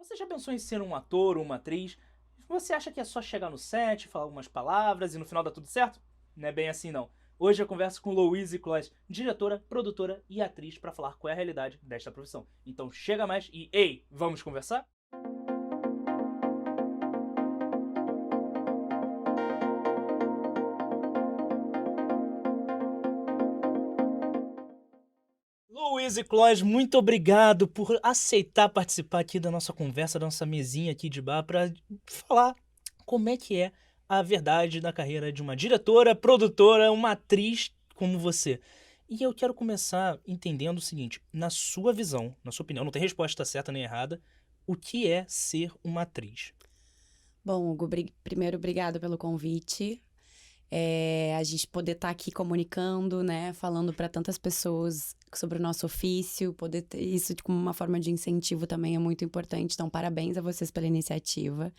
Você já pensou em ser um ator ou uma atriz? Você acha que é só chegar no set, falar algumas palavras e no final dá tudo certo? Não é bem assim não. Hoje eu converso com Louise Closs, diretora, produtora e atriz, para falar qual é a realidade desta profissão. Então chega mais e, ei, vamos conversar? Louise Closs, muito obrigado por aceitar participar aqui da nossa conversa, da nossa mesinha aqui de bar, para falar como é que é a verdade da carreira de uma diretora, produtora, uma atriz como você. E eu quero começar entendendo o seguinte, na sua visão, na sua opinião, não tem resposta certa nem errada, o que é ser uma atriz? Bom, Hugo, primeiro, obrigado pelo convite. A gente poder estar aqui comunicando, né, falando para tantas pessoas sobre o nosso ofício, poder ter isso como uma forma de incentivo também é muito importante. Então, parabéns a vocês pela iniciativa.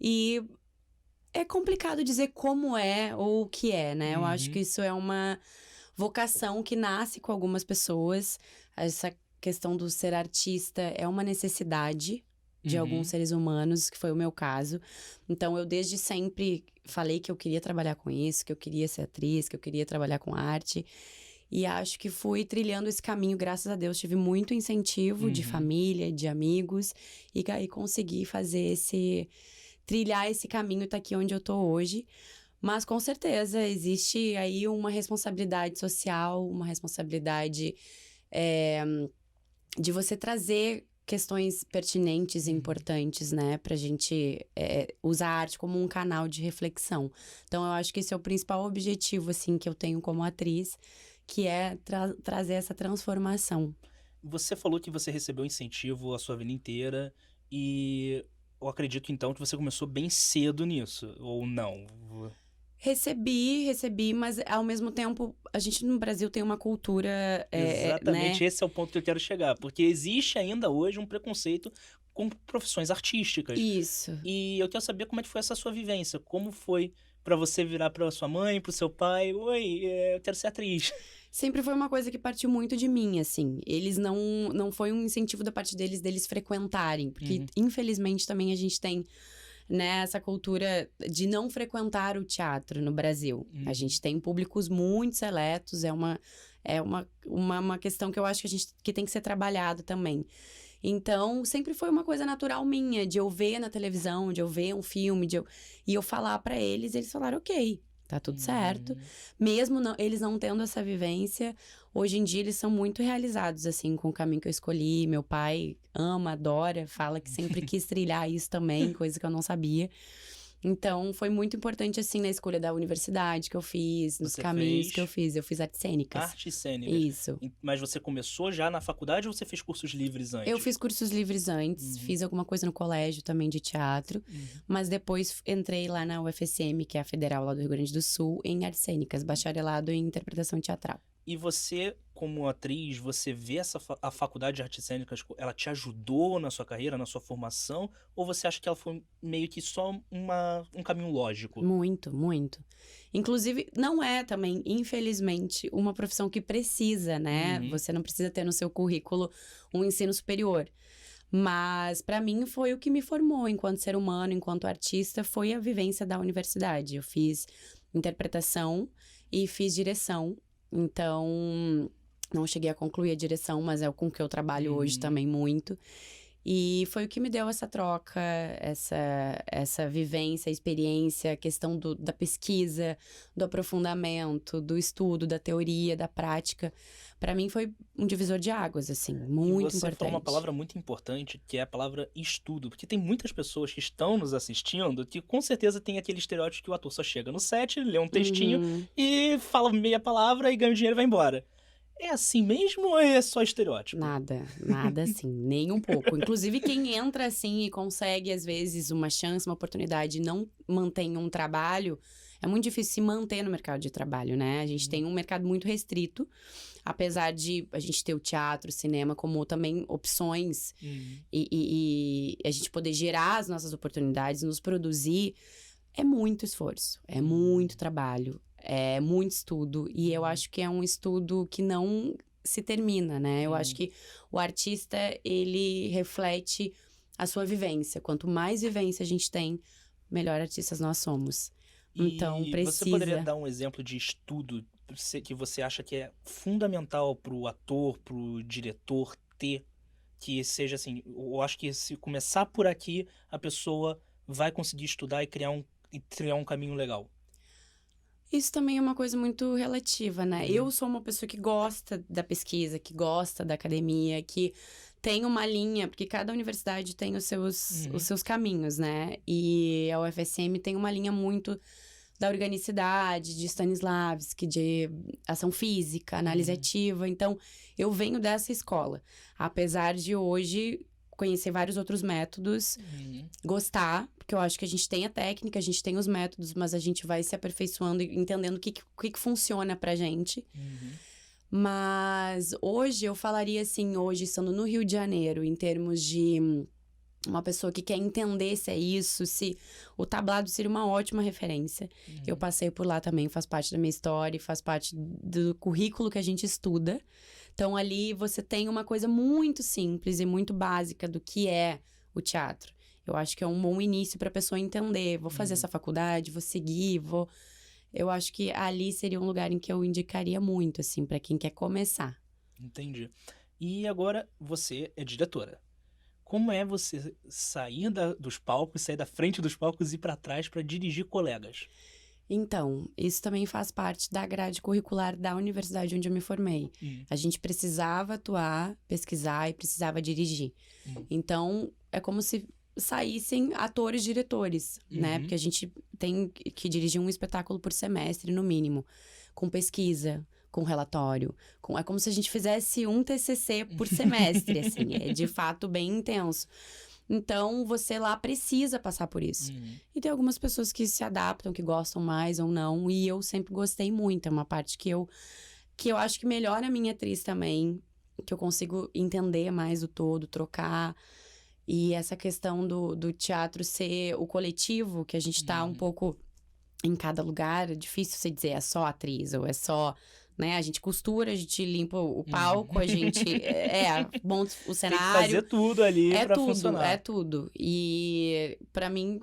E é complicado dizer como é ou o que é, né? Eu acho que Uhum, isso é uma vocação que nasce com algumas pessoas. Essa questão do ser artista é uma necessidade de alguns uhum, seres humanos, que foi o meu caso. Então, eu desde sempre falei que eu queria trabalhar com isso, que eu queria ser atriz, que eu queria trabalhar com arte. E acho que fui trilhando esse caminho, graças a Deus. Tive muito incentivo de uhum. família, de amigos, e aí consegui trilhar esse caminho e tá aqui onde eu tô hoje. Mas com certeza existe aí uma responsabilidade social, uma responsabilidade eh, de você trazer questões pertinentes e Uhum. importantes, né, pra gente usar a arte como um canal de reflexão. Então eu acho que esse é o principal objetivo, assim, que eu tenho como atriz, que é trazer essa transformação. Você falou que você recebeu incentivo a sua vida inteira e eu acredito então que você começou bem cedo nisso, ou não? Recebi, mas ao mesmo tempo, a gente no Brasil tem uma cultura, Exatamente né? esse é o ponto que eu quero chegar, porque existe ainda hoje um preconceito com profissões artísticas. Isso. E eu quero saber como é que foi essa sua vivência, como foi pra você virar pra sua mãe, pro seu pai, oi, eu quero ser atriz. Sempre foi uma coisa que partiu muito de mim, assim. Eles não foi um incentivo da parte deles frequentarem, porque Uhum, infelizmente também a gente tem, né, essa cultura de não frequentar o teatro no Brasil. A uhum, gente tem públicos muito seletos, uma questão que eu acho que a gente que tem que ser trabalhado também. Então, sempre foi uma coisa natural minha, de eu ver na televisão, de eu ver um filme, e eu falar pra eles falaram, ok, tá tudo certo. uhum. Mesmo eles não tendo essa vivência, hoje em dia eles são muito realizados, assim, com o caminho que eu escolhi. Meu pai ama, adora, fala que sempre quis trilhar isso também, coisa que eu não sabia. Então, foi muito importante, assim, na escolha da universidade que eu fiz, nos Você caminhos que eu fez fiz. Eu fiz artes cênicas. artes cênicas, Isso. mas você começou já na faculdade ou você fez cursos livres Eu antes? fiz cursos livres antes, Uhum, fiz alguma coisa no colégio também de teatro, uhum. mas depois entrei lá na UFSM, que é a Federal lá do Rio Grande do Sul, em artes cênicas, bacharelado em interpretação teatral. E você, como atriz, você vê a faculdade de artes cênicas, ela te ajudou na sua carreira, na sua formação? Ou você acha que ela foi meio que só um caminho lógico? Muito, muito. Inclusive, não é também, infelizmente, uma profissão que precisa, né? Uhum, Você não precisa ter no seu currículo um ensino superior. Mas, para mim, foi o que me formou enquanto ser humano, enquanto artista, foi a vivência da universidade. Eu fiz interpretação e fiz direção. Então, não cheguei a concluir a direção, mas é com que eu trabalho hoje uhum. também muito. E foi o que me deu essa troca, essa vivência, experiência, a questão da pesquisa, do aprofundamento, do estudo, da teoria, da prática. Para mim foi um divisor de águas, assim, E muito você falou uma importante. palavra muito importante, que é a palavra estudo. Porque tem muitas pessoas que estão nos assistindo que com certeza tem aquele estereótipo que o ator só chega no set, lê um textinho Uhum. e fala meia palavra e ganha o dinheiro e vai embora. É assim mesmo ou é só estereótipo? Nada, nada assim, nem um pouco. Inclusive, quem entra assim e consegue, às vezes, uma chance, uma oportunidade e não mantém um trabalho, é muito difícil se manter no mercado de trabalho, né? A gente Uhum, tem um mercado muito restrito, apesar de a gente ter o teatro, o cinema, como também opções uhum, e a gente poder gerar as nossas oportunidades, nos produzir, é muito esforço, é muito uhum, trabalho, é muito estudo. E eu uhum, acho que é um estudo que não se termina, né? Eu acho uhum. que o artista, ele reflete a sua vivência. Quanto mais vivência a gente tem, melhor artistas nós somos. Então, E precisa... você poderia dar um exemplo de estudo que você acha que é fundamental pro ator, pro diretor ter, que seja assim, eu acho que se começar por aqui, a pessoa vai conseguir estudar e criar um caminho legal. Isso também é uma coisa muito relativa, né? Eu sou uma pessoa que gosta da pesquisa, que gosta da academia, que tem uma linha, porque cada universidade tem os seus caminhos, né? E a UFSM tem uma linha muito da organicidade, de Stanislavski, de ação física, análise ativa. Então, eu venho dessa escola. Apesar de hoje conhecer vários outros métodos, gostar, porque eu acho que a gente tem a técnica, a gente tem os métodos, mas a gente vai se aperfeiçoando e entendendo o que funciona pra gente. Mas hoje eu falaria assim, hoje estando no Rio de Janeiro, em termos de uma pessoa que quer entender se é isso, se o tablado seria uma ótima referência. Eu passei por lá também, faz parte da minha história, faz parte do currículo que a gente estuda. Então, ali você tem uma coisa muito simples e muito básica do que é o teatro. Eu acho que é um bom início para a pessoa entender. Vou fazer essa faculdade, vou seguir, vou... Eu acho que ali seria um lugar em que eu indicaria muito, assim, para quem quer começar. Entendi. E agora você é diretora. Como é você sair dos palcos, sair da frente dos palcos e ir para trás para dirigir colegas? Então, isso também faz parte da grade curricular da universidade onde eu me formei. A gente precisava atuar, pesquisar e precisava dirigir. Então, é como se saíssem atores diretores, né? Porque a gente tem que dirigir um espetáculo por semestre, no mínimo. Com pesquisa, com relatório. É como se a gente fizesse um TCC por semestre, assim. É de fato bem intenso. Então, você lá precisa passar por isso. E tem algumas pessoas que se adaptam, que gostam mais ou não. E eu sempre gostei muito. É uma parte que eu acho que melhora a minha atriz também. Que eu consigo entender mais o todo, trocar. E essa questão do teatro ser o coletivo, que a gente tá um pouco em cada lugar. É difícil você dizer, é só atriz ou é só... Né? A gente costura, a gente limpa o palco, a gente monta o cenário. Tem que fazer tudo ali pra funcionar. É tudo. E pra mim,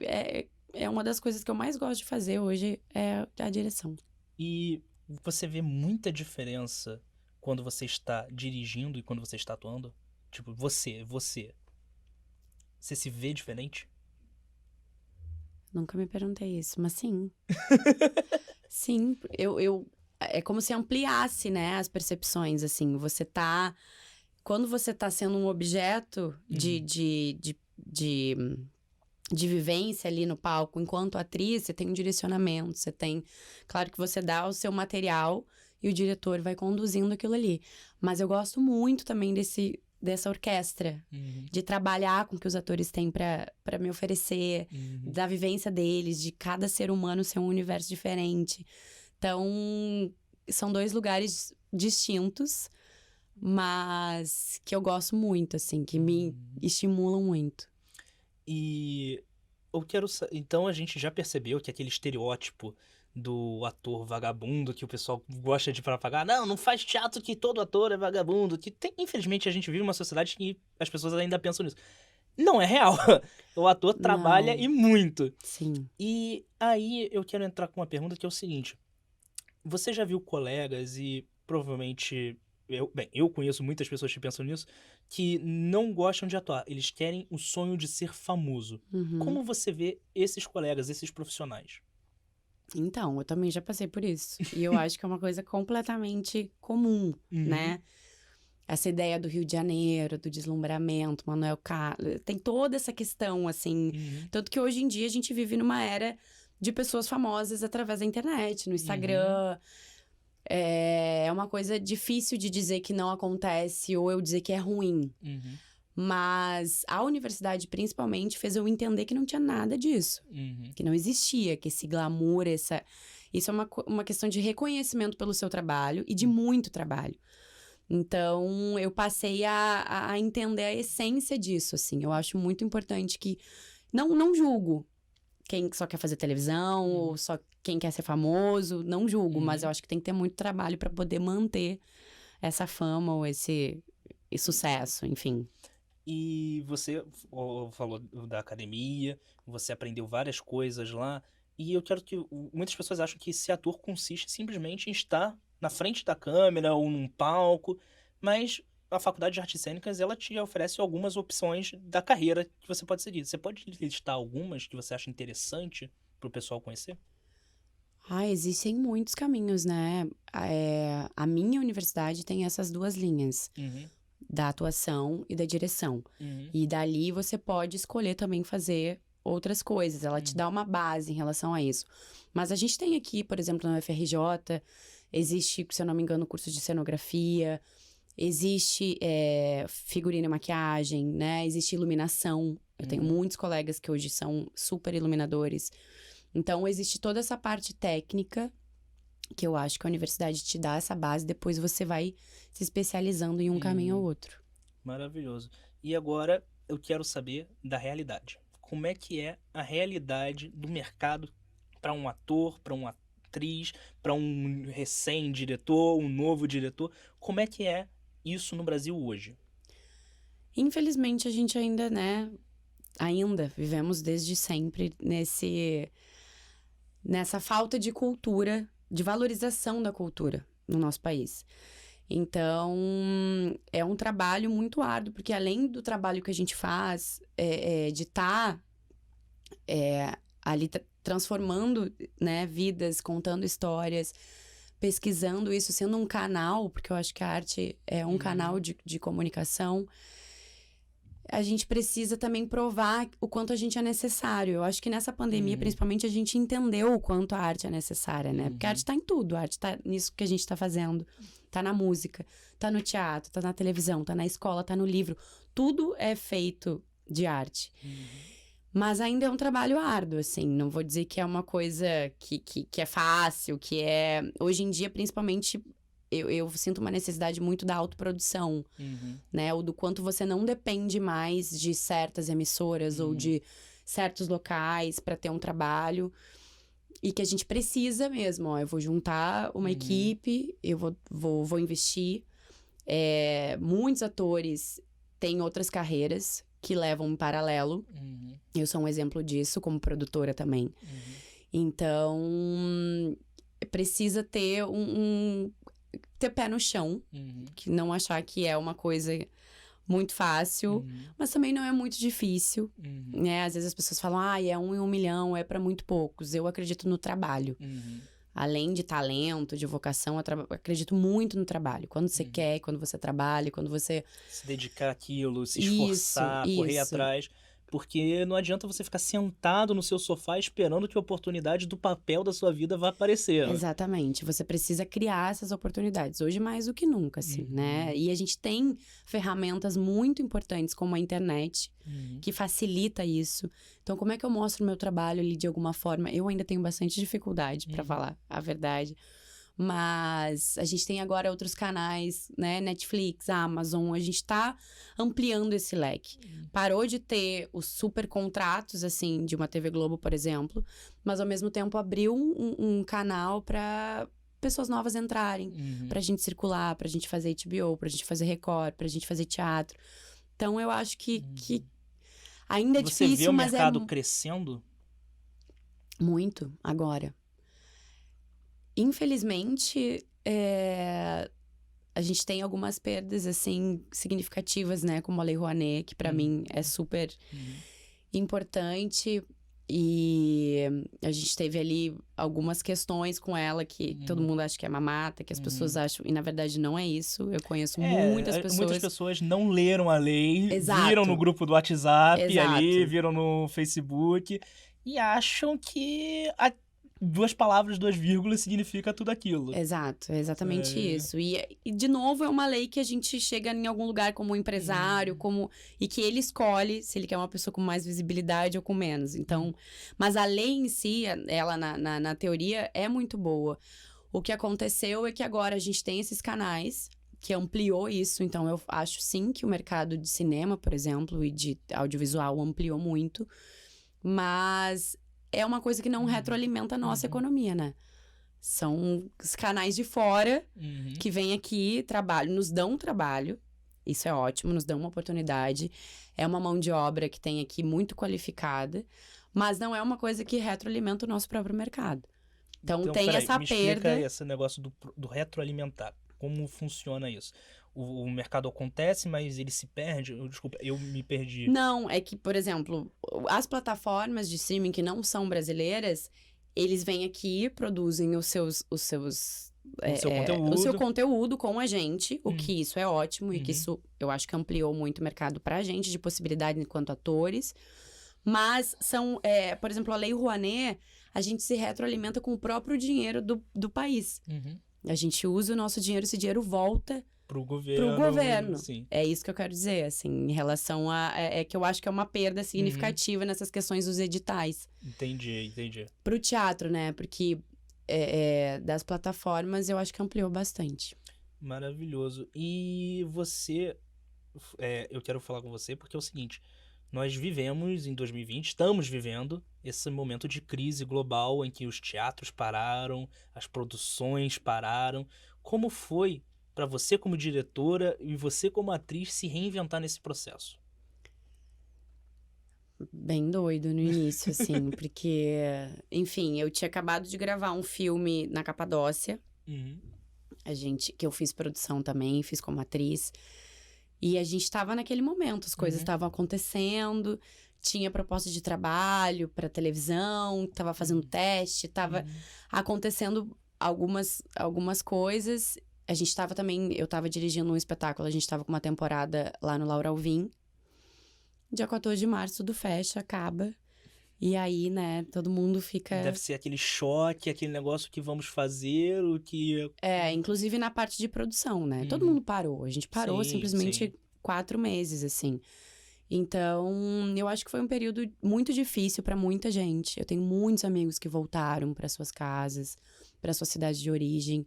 é uma das coisas que eu mais gosto de fazer hoje, é a direção. E você vê muita diferença quando você está dirigindo e quando você está atuando? Tipo, você se vê diferente? Nunca me perguntei isso, mas sim. Sim, é como se ampliasse, né, as percepções, assim. Quando você tá sendo um objeto de vivência ali no palco, enquanto atriz, você tem um direcionamento, você tem... Claro que você dá o seu material e o diretor vai conduzindo aquilo ali. Mas eu gosto muito também dessa orquestra, de trabalhar com o que os atores têm pra me oferecer, da vivência deles, de cada ser humano ser um universo diferente. Então, são dois lugares distintos, mas que eu gosto muito, assim, que me estimulam muito. E eu quero... Então a gente já percebeu que aquele estereótipo do ator vagabundo que o pessoal gosta de propagar, não faz teatro que todo ator é vagabundo, infelizmente a gente vive uma sociedade que as pessoas ainda pensam nisso. Não é real. O ator trabalha e muito. Sim. E aí eu quero entrar com uma pergunta que é o seguinte. Você já viu colegas e provavelmente... eu conheço muitas pessoas que pensam nisso, que não gostam de atuar. Eles querem o sonho de ser famoso. Como você vê esses colegas, esses profissionais? Então, eu também já passei por isso. E eu acho que é uma coisa completamente comum, né? Essa ideia do Rio de Janeiro, do deslumbramento, Manuel Carlos... Tem toda essa questão, assim... Tanto que hoje em dia a gente vive numa era de pessoas famosas através da internet, no Instagram. É uma coisa difícil de dizer que não acontece ou eu dizer que é ruim. Mas a universidade, principalmente, fez eu entender que não tinha nada disso. Que não existia, que esse glamour, isso é uma questão de reconhecimento pelo seu trabalho e de muito trabalho. Então, eu passei a entender a essência disso, assim. Eu acho muito importante que... Não julgo quem só quer fazer televisão ou só quem quer ser famoso. Não julgo, mas eu acho que tem que ter muito trabalho para poder manter essa fama ou esse sucesso, enfim. E você falou da academia, você aprendeu várias coisas lá. E eu quero que. Muitas pessoas acham que ser ator consiste simplesmente em estar na frente da câmera ou num palco, mas a Faculdade de Artes Cênicas ela te oferece algumas opções da carreira que você pode seguir. Você pode listar algumas que você acha interessante para o pessoal conhecer? Existem muitos caminhos, né? A minha universidade tem essas duas linhas, Uhum, da atuação e da direção. uhum, E dali você pode escolher também fazer outras coisas. Ela te dá uma base em relação a isso. Mas a gente tem aqui, por exemplo, na UFRJ, existe, se eu não me engano, curso de cenografia, existe figurino e maquiagem, né? Existe iluminação. Eu tenho muitos colegas que hoje são super iluminadores. Então, existe toda essa parte técnica que eu acho que a universidade te dá essa base, depois você vai se especializando em um caminho ou outro. maravilhoso. E agora eu quero saber da realidade. Como é que é a realidade do mercado para um ator, para uma atriz, para um recém-diretor, um novo diretor? Como é que é isso no Brasil hoje? Infelizmente, a gente ainda, né? Ainda vivemos desde sempre nessa falta de cultura, de valorização da cultura no nosso país. Então, é um trabalho muito árduo, porque além do trabalho que a gente faz, de estar ali transformando, né, vidas, contando histórias, pesquisando isso, sendo um canal, porque eu acho que a arte é um canal de comunicação, a gente precisa também provar o quanto a gente é necessário. Eu acho que nessa pandemia, principalmente, a gente entendeu o quanto a arte é necessária, né? Porque a arte tá em tudo, a arte tá nisso que a gente tá fazendo. Tá na música, tá no teatro, tá na televisão, tá na escola, tá no livro. Tudo é feito de arte. Mas ainda é um trabalho árduo, assim. Não vou dizer que é uma coisa que é fácil, que é... Hoje em dia, principalmente... Eu sinto uma necessidade muito da autoprodução, né? Ou do quanto você não depende mais de certas emissoras ou de certos locais para ter um trabalho. E que a gente precisa mesmo, ó. Eu vou juntar uma equipe, eu vou investir. Muitos atores têm outras carreiras que levam em paralelo. Eu sou um exemplo disso, como produtora também. Então, precisa ter ter pé no chão, que não achar que é uma coisa muito fácil, mas também não é muito difícil, né? Às vezes as pessoas falam, é 1 em 1 milhão, é para muito poucos. Eu acredito no trabalho. Além de talento, de vocação, eu acredito muito no trabalho. Quando você quer, quando você trabalha, quando você... Se dedicar àquilo, se esforçar, correr atrás. Porque não adianta você ficar sentado no seu sofá esperando que a oportunidade do papel da sua vida vá aparecer. Exatamente. Você precisa criar essas oportunidades. Hoje mais do que nunca, assim, né? E a gente tem ferramentas muito importantes, como a internet, que facilita isso. Então, como é que eu mostro o meu trabalho ali de alguma forma? Eu ainda tenho bastante dificuldade, pra falar a verdade. Mas a gente tem agora outros canais, né? Netflix, Amazon, a gente tá ampliando esse leque. Parou de ter os super contratos, assim, de uma TV Globo, por exemplo, mas ao mesmo tempo abriu um canal para pessoas novas entrarem, pra gente circular, pra gente fazer HBO, pra gente fazer Record, pra gente fazer teatro. Então eu acho que ainda é Você difícil, vê o mas mercado crescendo? muito agora. Infelizmente, a gente tem algumas perdas, assim, significativas, né? Como a Lei Rouanet, que pra mim é super importante. E a gente teve ali algumas questões com ela que todo mundo acha que é mamata, que as pessoas acham... E na verdade não é isso. Eu conheço muitas pessoas... Muitas pessoas não leram a lei, Exato. viram no grupo do WhatsApp ali, Exato. viram no Facebook e acham que... duas palavras, 2 vírgulas significa tudo aquilo. Exato, é exatamente isso. E, de novo, é uma lei que a gente chega em algum lugar como um empresário, e que ele escolhe se ele quer uma pessoa com mais visibilidade ou com menos. Então, mas a lei em si, ela na teoria, é muito boa. O que aconteceu é que agora a gente tem esses canais que ampliou isso. Então, eu acho sim que o mercado de cinema, por exemplo, e de audiovisual ampliou muito. Mas... é uma coisa que não retroalimenta a nossa economia, né? São os canais de fora que vêm aqui, nos dão trabalho, Isso é ótimo, nos dá uma oportunidade. É uma mão de obra que tem aqui muito qualificada, mas não é uma coisa que retroalimenta o nosso próprio mercado. Então tem peraí, essa me explica perda. esse negócio do retroalimentar. Como funciona isso? O mercado acontece, mas ele se perde? Desculpa, eu me perdi. Não, é que, por exemplo, as plataformas de streaming que não são brasileiras, eles vêm aqui, produzem O seu o seu conteúdo. conteúdo com a gente, o Hum, que isso é ótimo e que uhum. isso eu acho que ampliou muito o mercado pra gente de possibilidades enquanto atores. Mas são, por exemplo, a Lei Rouanet, a gente se retroalimenta com o próprio dinheiro do país. Uhum. A gente usa o nosso dinheiro, esse dinheiro volta Pro pro governo, governo. sim. É isso que eu quero dizer, assim, em relação a... É que eu acho que é uma perda Uhum. significativa nessas questões dos editais. Entendi. Pro teatro, né? Porque das plataformas eu acho que ampliou bastante. Maravilhoso. E você, eu quero falar com você porque é o seguinte, nós vivemos em 2020, estamos vivendo esse momento de crise global em que os teatros pararam, as produções pararam. Como foi para você como diretora e você como atriz se reinventar nesse processo? Bem doido no início, assim, porque... Enfim, eu tinha acabado de gravar um filme na Capadócia, Uhum. que eu fiz produção também, fiz como atriz. E a gente tava naquele momento, as coisas Uhum. estavam acontecendo, tinha proposta de trabalho pra televisão, tava fazendo teste, tava Uhum. acontecendo algumas coisas. A gente tava também, eu tava dirigindo um espetáculo, a gente tava com uma temporada lá no Laura Alvim. Dia 14 de março tudo fecha, acaba. E aí, né, todo mundo fica... Deve ser aquele choque, aquele negócio que vamos fazer, o que... inclusive na parte de produção, né? Todo Uhum. mundo parou. A gente parou Sim, simplesmente sim. 4 meses, assim. Então, eu acho que foi um período muito difícil pra muita gente. Eu tenho muitos amigos que voltaram para suas casas, para sua cidade de origem.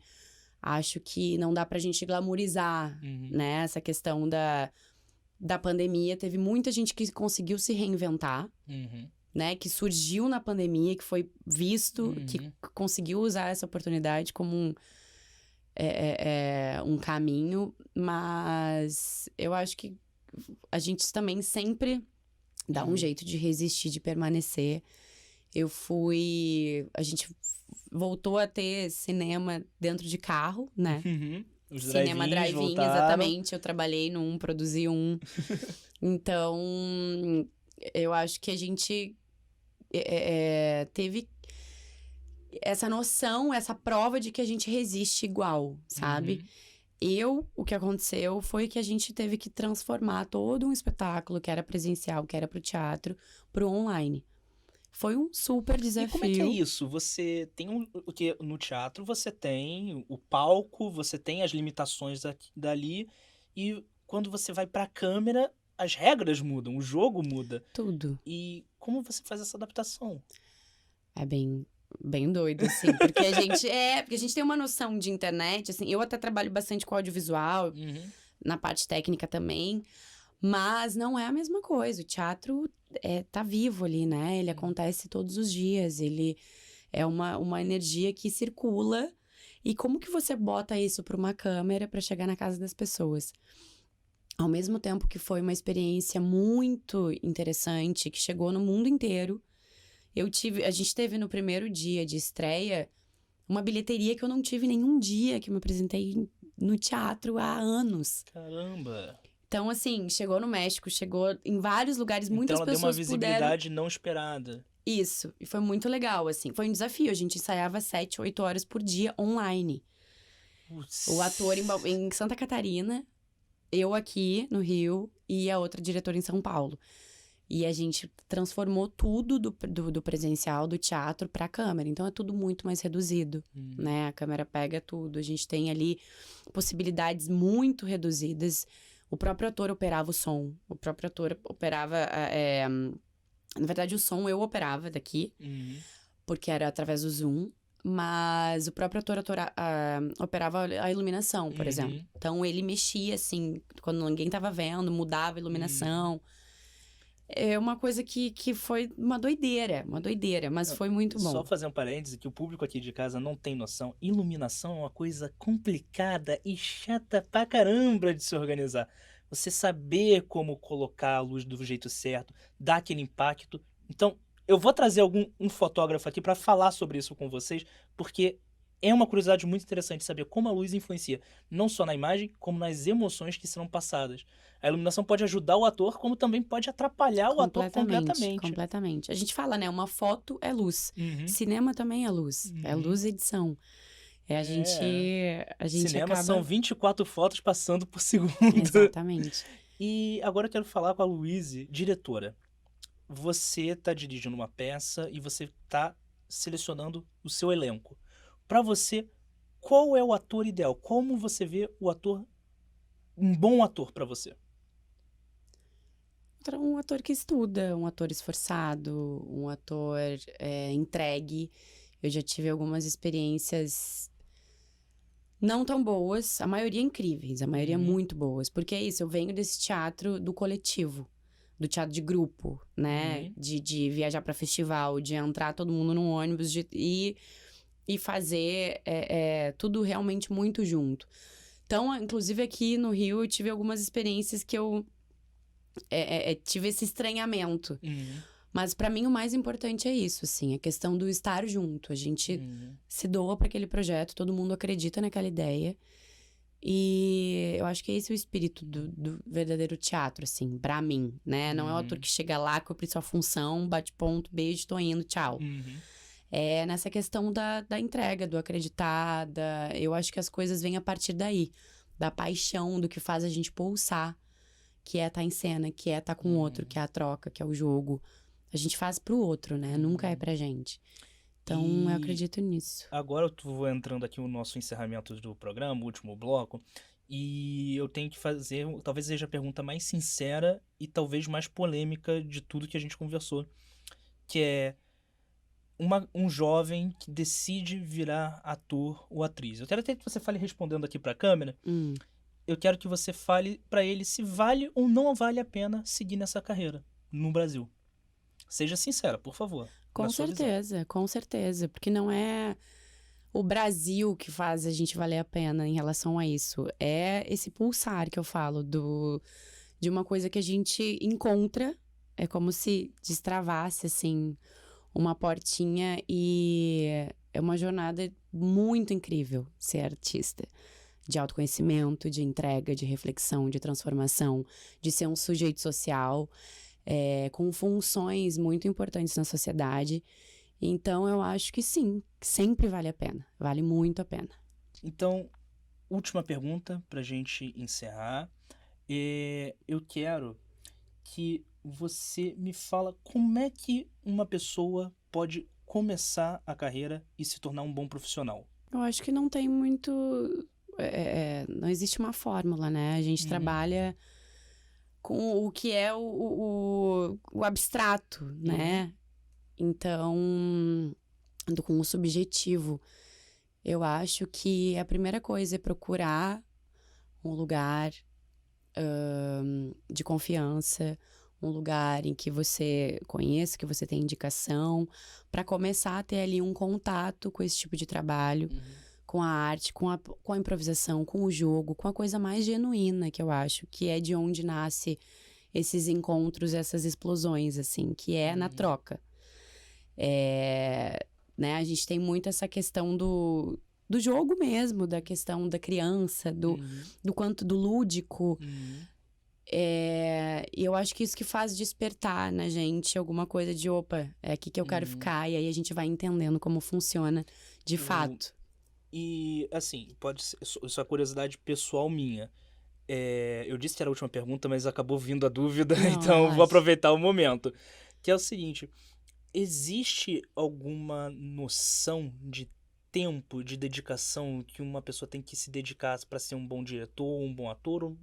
Acho que não dá pra gente glamorizar, Uhum. né? Essa questão da pandemia. Teve muita gente que conseguiu se reinventar, Uhum. né? Que surgiu na pandemia, que foi visto, que Uhum. conseguiu usar essa oportunidade como um caminho. Mas eu acho que a gente também sempre dá um Uhum. jeito de resistir, de permanecer. A gente voltou a ter cinema dentro de carro, né? Uhum. Os Cinema drive-ins drive-in, voltaram. exatamente. Eu trabalhei num, produzi um. Então, eu acho que a gente teve essa noção, essa prova de que a gente resiste igual, sabe? O que aconteceu foi que a gente teve que transformar todo um espetáculo que era presencial, que era pro teatro, pro online. Foi um super E como é que é desafio. isso? Você tem o que no teatro você tem o palco, você tem as limitações dali, e quando você vai pra câmera, as regras mudam, o jogo muda. Tudo. E como você faz essa adaptação? É bem doido, assim, porque a gente tem uma noção de internet, assim, eu até trabalho bastante com audiovisual, Uhum. na parte técnica também, mas não é a mesma coisa. O teatro tá vivo ali, né? Ele acontece todos os dias, ele é uma energia que circula. E como que você bota isso para uma câmera para chegar na casa das pessoas? Ao mesmo tempo que foi uma experiência muito interessante, que chegou no mundo inteiro, a gente teve no primeiro dia de estreia uma bilheteria que eu não tive nenhum dia que eu me apresentei no teatro há anos. Caramba! Então, assim, chegou no México, chegou em vários lugares, Então muitas ela deu uma pessoas puderam... visibilidade não esperada. Isso, e foi muito legal, assim. Foi um desafio, a gente ensaiava 7, 8 horas por dia online. Putz. O ator em Santa Catarina, eu aqui no Rio e a outra diretora em São Paulo. E a gente transformou tudo do presencial, do teatro, pra câmera. Então é tudo muito mais reduzido, né? A câmera pega tudo. A gente tem ali possibilidades muito reduzidas. O próprio ator operava o som. O próprio ator operava... Na verdade, o som eu operava daqui, porque era através do Zoom. Mas o próprio ator operava a iluminação, por exemplo. Então ele mexia, assim, quando ninguém tava vendo, mudava a iluminação. É uma coisa que foi uma doideira, mas foi muito bom. Só fazer um parêntese, que o público aqui de casa não tem noção. Iluminação é uma coisa complicada e chata pra caramba de se organizar. você saber como colocar a luz do jeito certo, dar aquele impacto. Então, eu vou trazer um fotógrafo aqui para falar sobre isso com vocês, porque é uma curiosidade muito interessante saber como a luz influencia, não só na imagem, como nas emoções que serão passadas. A iluminação pode ajudar o ator, como também pode atrapalhar o ator Completamente, completamente. completamente. A gente fala, né? Uma foto é luz. Uhum, Cinema também é luz. É uhum. luz e edição. É. A gente Cinema são acaba. 24 fotos passando por segundo. Exatamente. E agora eu quero falar com a Luíse, diretora. Você está dirigindo uma peça e você está selecionando o seu elenco. Para você, qual é o ator ideal? Como você vê o ator, um bom ator para você? Um ator que estuda, um ator esforçado, um ator entregue. Eu já tive algumas experiências não tão boas, a maioria incríveis, a maioria Uhum, muito boas. Porque é isso, eu venho desse teatro do coletivo, do teatro de grupo, né? uhum, De viajar para festival, de entrar todo mundo num ônibus e fazer tudo realmente muito junto. Então, inclusive aqui no Rio, eu tive algumas experiências que eu tive esse estranhamento. uhum, Mas pra mim o mais importante é isso, assim, a questão do estar junto. A gente uhum, se doa pra aquele projeto, todo mundo acredita naquela ideia. E eu acho que esse é o espírito do verdadeiro teatro, assim, pra mim, né? Não é o ator uhum, que chega lá, cumpre sua função, bate ponto, beijo, tô indo, tchau. uhum, É nessa questão da entrega, do acreditar, eu acho que as coisas vêm a partir daí, da paixão, do que faz a gente pulsar, que é estar em cena, que é estar com o outro, uhum, que é a troca, que é o jogo. A gente faz pro outro, né? Nunca é uhum. pra gente. Então, eu E acredito nisso. agora eu tô entrando aqui no nosso encerramento do programa, o último bloco, e eu tenho que fazer, talvez seja a pergunta mais sincera e talvez mais polêmica de tudo que a gente conversou, que é um jovem que decide virar ator ou atriz. Eu quero até que você fale respondendo aqui pra câmera. Hum, Eu quero que você fale pra ele se vale ou não vale a pena seguir nessa carreira no Brasil. Seja sincera, por favor, na sua visão. com certeza. Porque não é o Brasil que faz a gente valer a pena em relação a isso. É esse pulsar que eu falo, de uma coisa que a gente encontra. É como se destravasse, assim, uma portinha e é uma jornada muito incrível ser artista. De autoconhecimento, de entrega, de reflexão, de transformação, de ser um sujeito social, com funções muito importantes na sociedade. Então, eu acho que sim, que sempre vale a pena, vale muito a pena. Então, última pergunta pra gente encerrar. Eu quero que você me fala como é que uma pessoa pode começar a carreira e se tornar um bom profissional. Eu acho que não tem muito. Não existe uma fórmula, né? A gente Uhum, trabalha com o que é o abstrato, uhum, né? Então, com o subjetivo. Eu acho que a primeira coisa é procurar um lugar de confiança, um lugar em que você conheça, que você tem indicação, para começar a ter ali um contato com esse tipo de trabalho, uhum, com a arte, com a improvisação, com o jogo, com a coisa mais genuína que eu acho, que é de onde nasce esses encontros, essas explosões, assim, que é na uhum, troca. Né, a gente tem muito essa questão do jogo mesmo, da questão da criança, uhum, do quanto do lúdico. uhum. E eu acho que isso que faz despertar na gente alguma coisa de, opa, é aqui que eu quero Uhum. ficar. E aí a gente vai entendendo como funciona de O- fato. E assim, pode ser, isso é curiosidade pessoal minha. Eu disse que era a última pergunta, mas acabou vindo a dúvida, Não, então eu vou relaxa. aproveitar o momento. Que é o seguinte: existe alguma noção de tempo, de dedicação que uma pessoa tem que se dedicar para ser um bom diretor, um bom ator? Ou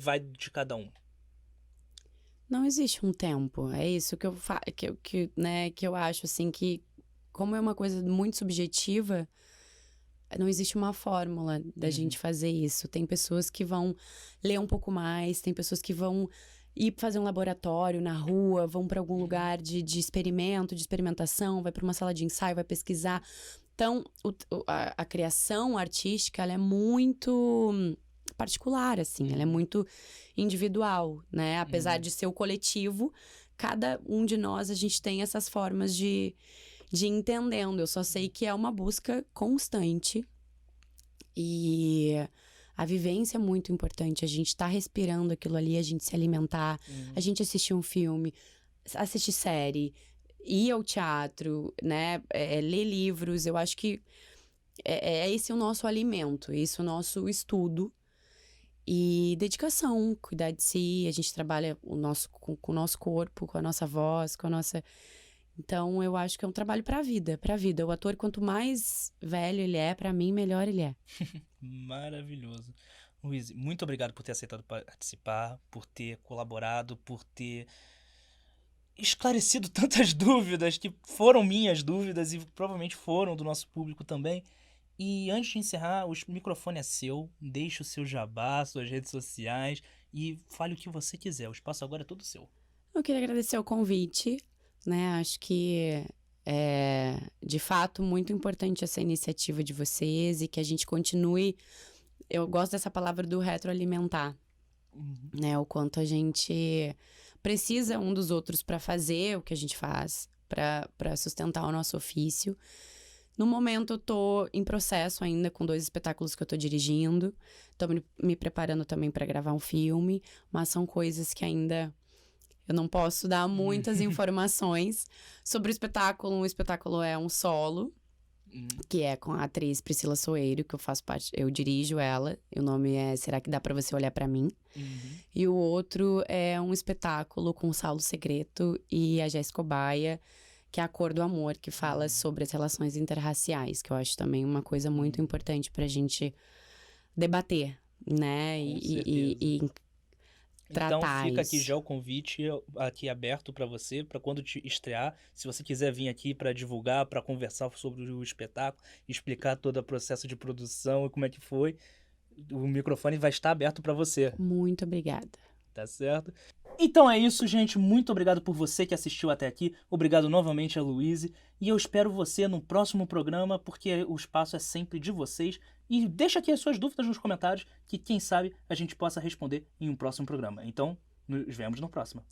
vai de cada um? Não existe um tempo. É isso que que eu acho, assim, que como é uma coisa muito subjetiva, não existe uma fórmula da Uhum, gente fazer isso. Tem pessoas que vão ler um pouco mais, tem pessoas que vão ir fazer um laboratório na rua, vão para algum uhum, lugar de experimento, de experimentação, vai para uma sala de ensaio, vai pesquisar. Então, a criação artística, ela é muito particular, assim, ela é muito individual, né? Apesar Uhum. de ser o coletivo, cada um de nós, a gente tem essas formas de ir entendendo. Eu só sei que é uma busca constante e a vivência é muito importante. A gente tá respirando aquilo ali, a gente se alimentar, a gente assistir um filme, assistir série, ir ao teatro, né? Ler livros. Eu acho que é esse o nosso alimento, esse o nosso estudo. E dedicação, cuidar de si. A gente trabalha com o nosso corpo, com a nossa voz, com a nossa. Então, eu acho que é um trabalho pra vida, pra vida. O ator, quanto mais velho ele é, pra mim, melhor ele é. Maravilhoso. Luiz, muito obrigado por ter aceitado participar, por ter colaborado, por ter esclarecido tantas dúvidas que foram minhas dúvidas e provavelmente foram do nosso público também. E antes de encerrar, o microfone é seu, deixe o seu jabá, suas redes sociais e fale o que você quiser. O espaço agora é todo seu. Eu queria agradecer o convite, né? Acho que é, de fato, muito importante essa iniciativa de vocês e que a gente continue. Eu gosto dessa palavra do retroalimentar, né? O quanto a gente precisa um dos outros para fazer o que a gente faz, para sustentar o nosso ofício. No momento, eu tô em processo ainda com 2 espetáculos que eu tô dirigindo. Tô me preparando também para gravar um filme, mas são coisas que ainda eu não posso dar muitas informações sobre o espetáculo. O espetáculo é um solo, que é com a atriz Priscila Soeiro, que eu faço parte, eu dirijo ela. E o nome é Será que dá pra você olhar pra mim? E o outro é um espetáculo com o Saulo Segreto e a Jéssica Obaia, que é A Cor do Amor, que fala sobre as relações interraciais, que eu acho também uma coisa muito importante pra gente debater, né? Com E Então tratar fica aqui isso. já o convite aqui aberto para você, para quando te estrear, se você quiser vir aqui para divulgar, para conversar sobre o espetáculo, explicar todo o processo de produção e como é que foi, o microfone vai estar aberto para você, Muito obrigada. tá certo? Então é isso, gente. Muito obrigado por você que assistiu até aqui. Obrigado novamente a Luíse. E eu espero você no próximo programa, porque o espaço é sempre de vocês. E deixa aqui as suas dúvidas nos comentários, que quem sabe a gente possa responder em um próximo programa. Então, nos vemos no próximo.